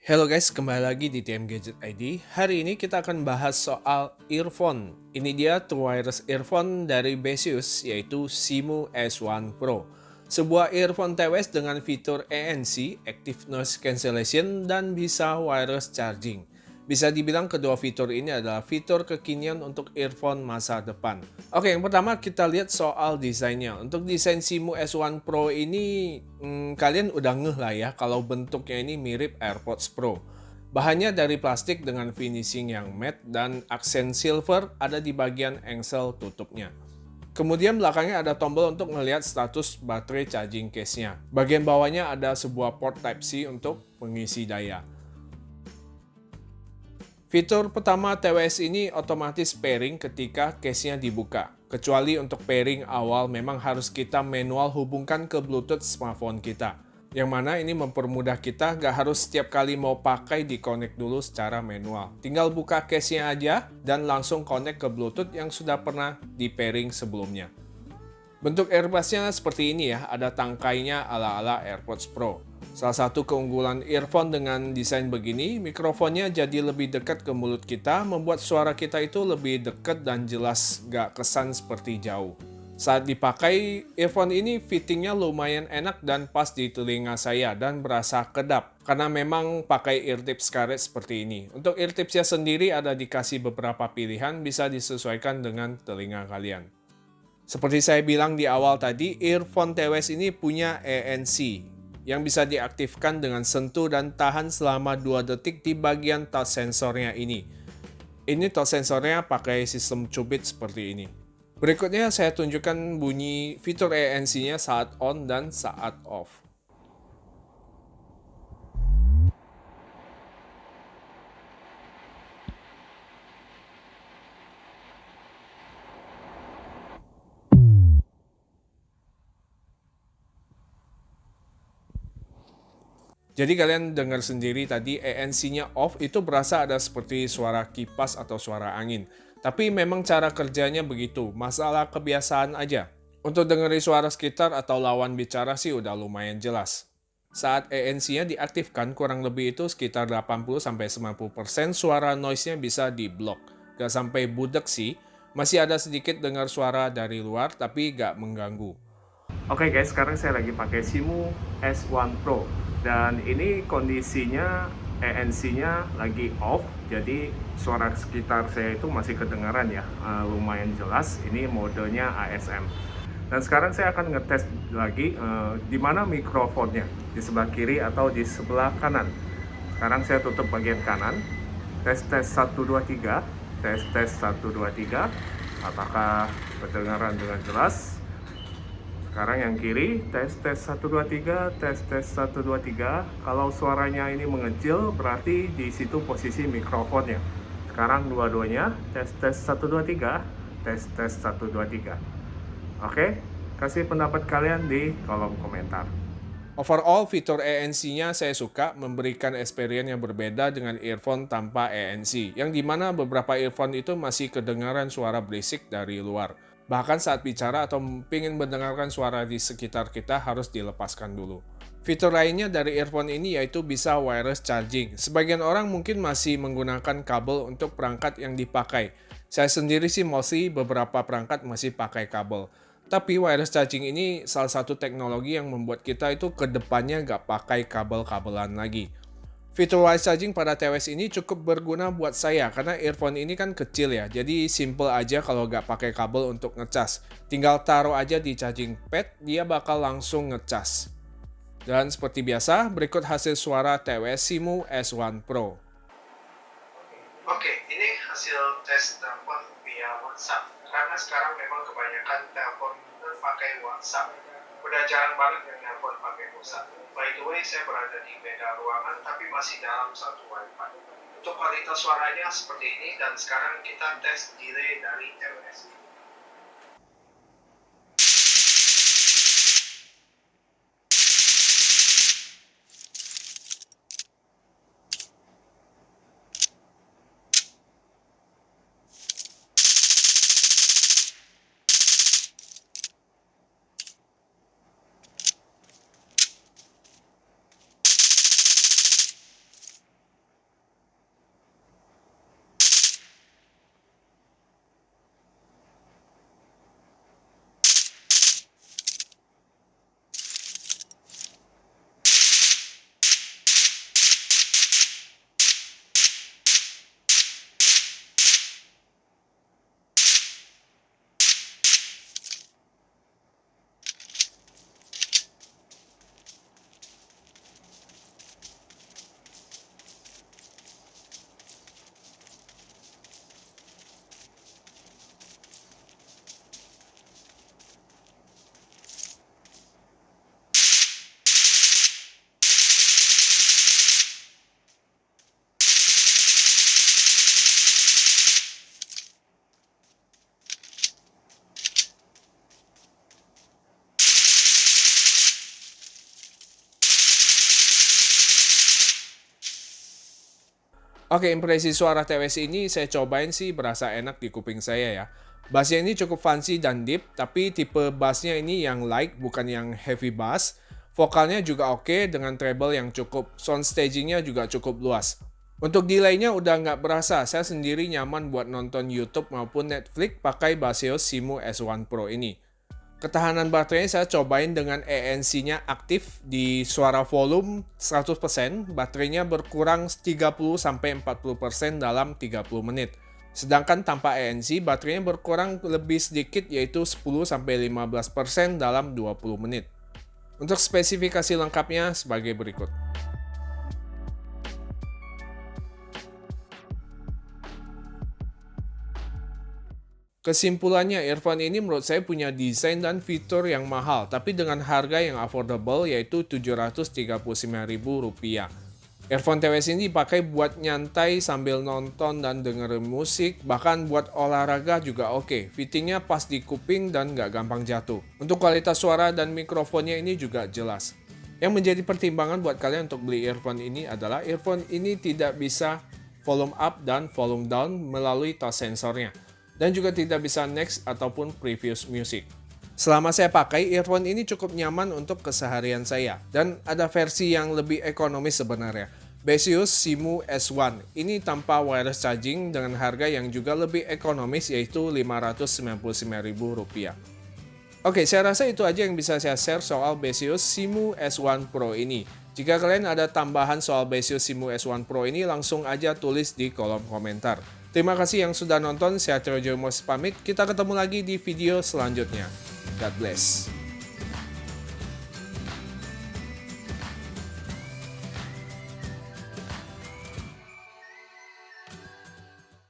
Halo guys, kembali lagi di TM Gadget ID. Hari ini kita akan bahas soal earphone. Ini dia True Wireless Earphone dari Besius, yaitu Simu S1 Pro. Sebuah earphone TWS dengan fitur ANC, Active Noise Cancellation, dan bisa wireless charging. Bisa dibilang kedua fitur ini adalah fitur kekinian untuk earphone masa depan. Oke, yang pertama kita lihat soal desainnya. Untuk desain Simu S1 Pro ini, kalian udah ngeh lah ya kalau bentuknya ini mirip AirPods Pro. Bahannya dari plastik dengan finishing yang matte dan aksen silver ada di bagian engsel tutupnya. Kemudian belakangnya ada tombol untuk melihat status baterai charging case-nya. Bagian bawahnya ada sebuah port Type-C untuk pengisi daya. Fitur pertama TWS ini otomatis pairing ketika case-nya dibuka. Kecuali untuk pairing awal memang harus kita manual hubungkan ke Bluetooth smartphone kita. Yang mana ini mempermudah kita nggak harus setiap kali mau pakai di-connect dulu secara manual. Tinggal buka case-nya aja dan langsung connect ke Bluetooth yang sudah pernah di-pairing sebelumnya. Bentuk earbuds-nya seperti ini ya, ada tangkainya ala-ala AirPods Pro. Salah satu keunggulan earphone dengan desain begini, mikrofonnya jadi lebih dekat ke mulut kita, membuat suara kita itu lebih dekat dan jelas, gak kesan seperti jauh. Saat dipakai, earphone ini fittingnya lumayan enak dan pas di telinga saya dan berasa kedap, karena memang pakai eartips karet seperti ini. Untuk eartipsnya sendiri ada dikasih beberapa pilihan, bisa disesuaikan dengan telinga kalian. Seperti saya bilang di awal tadi, earphone TWS ini punya ANC yang bisa diaktifkan dengan sentuh dan tahan selama 2 detik di bagian touch sensornya ini. Ini touch sensornya pakai sistem cubit seperti ini. Berikutnya saya tunjukkan bunyi fitur ANC-nya saat on dan saat off. Jadi kalian dengar sendiri tadi ANC-nya off itu berasa ada seperti suara kipas atau suara angin. Tapi memang cara kerjanya begitu, masalah kebiasaan aja. Untuk dengerin suara sekitar atau lawan bicara sih udah lumayan jelas. Saat ANC-nya diaktifkan kurang lebih itu sekitar 80-90% suara noise-nya bisa diblok. Gak sampai budek sih, masih ada sedikit dengar suara dari luar tapi gak mengganggu. Oke guys, sekarang saya lagi pakai Simu S1 Pro dan ini kondisinya ANC-nya lagi off, jadi suara sekitar saya itu masih kedengaran ya, lumayan jelas. Ini modenya ASM. Dan sekarang saya akan ngetes lagi di mana mikrofonnya, di sebelah kiri atau di sebelah kanan. Sekarang saya tutup bagian kanan. Tes 1 2 3. Tes 1 2 3. Apakah kedengaran dengan jelas? Sekarang yang kiri, tes 1 2 3, tes 1 2 3. Kalau suaranya ini mengecil, berarti di situ posisi mikrofonnya. Sekarang dua-duanya, tes 1 2 3, tes 1 2 3. Oke, kasih pendapat kalian di kolom komentar. Overall, fitur ANC-nya saya suka, memberikan experience yang berbeda dengan earphone tanpa ANC, yang dimana beberapa earphone itu masih kedengaran suara berisik dari luar. Bahkan saat bicara atau ingin mendengarkan suara di sekitar kita harus dilepaskan dulu. Fitur lainnya dari earphone ini yaitu bisa wireless charging. Sebagian orang mungkin masih menggunakan kabel untuk perangkat yang dipakai. Saya sendiri sih mostly beberapa perangkat masih pakai kabel. Tapi wireless charging ini salah satu teknologi yang membuat kita itu ke depannya nggak pakai kabel-kabelan lagi. Fitur wireless charging pada TWS ini cukup berguna buat saya karena earphone ini kan kecil ya, jadi simple aja kalau nggak pakai kabel untuk ngecas. Tinggal taruh aja di charging pad, dia bakal langsung ngecas. Dan seperti biasa, berikut hasil suara TWS Simu S1 Pro. Oke, ini hasil tes telepon via WhatsApp. Karena sekarang memang kebanyakan telepon pakai WhatsApp. Udah jarang banget yang telepon pakai WhatsApp. By the way, saya berada di beda ruangan tapi masih dalam satu wifi. Untuk kualitas suaranya seperti ini dan sekarang kita tes delay dari TWS. Oke, impresi suara TWS ini saya cobain sih berasa enak di kuping saya ya. Bassnya ini cukup fancy dan deep, tapi tipe bassnya ini yang light bukan yang heavy bass. Vokalnya juga oke dengan treble yang cukup, sound stagingnya juga cukup luas. Untuk delay-nya udah nggak berasa, saya sendiri nyaman buat nonton YouTube maupun Netflix pakai Baseus Simu S1 Pro ini. Ketahanan baterainya saya cobain dengan ANC-nya aktif di suara volume 100%, baterainya berkurang 30-40% dalam 30 menit. Sedangkan tanpa ANC, baterainya berkurang lebih sedikit yaitu 10-15% dalam 20 menit. Untuk spesifikasi lengkapnya sebagai berikut. Kesimpulannya, earphone ini menurut saya punya desain dan fitur yang mahal, tapi dengan harga yang affordable yaitu Rp739.000. Earphone TWS ini dipakai buat nyantai sambil nonton dan dengerin musik, bahkan buat olahraga juga oke. Fittingnya pas di kuping dan nggak gampang jatuh. Untuk kualitas suara dan mikrofonnya ini juga jelas. Yang menjadi pertimbangan buat kalian untuk beli earphone ini adalah earphone ini tidak bisa volume up dan volume down melalui touch sensornya. Dan juga tidak bisa next ataupun previous music. Selama saya pakai, earphone ini cukup nyaman untuk keseharian saya. Dan ada versi yang lebih ekonomis sebenarnya. Baseus Simu S1. Ini tanpa wireless charging dengan harga yang juga lebih ekonomis yaitu Rp599.000. Oke, saya rasa itu aja yang bisa saya share soal Baseus Simu S1 Pro ini. Jika kalian ada tambahan soal Baseus Simu S1 Pro ini, langsung aja tulis di kolom komentar. Terima kasih yang sudah nonton, saya Terojo Mos pamit. Kita ketemu lagi di video selanjutnya. God bless.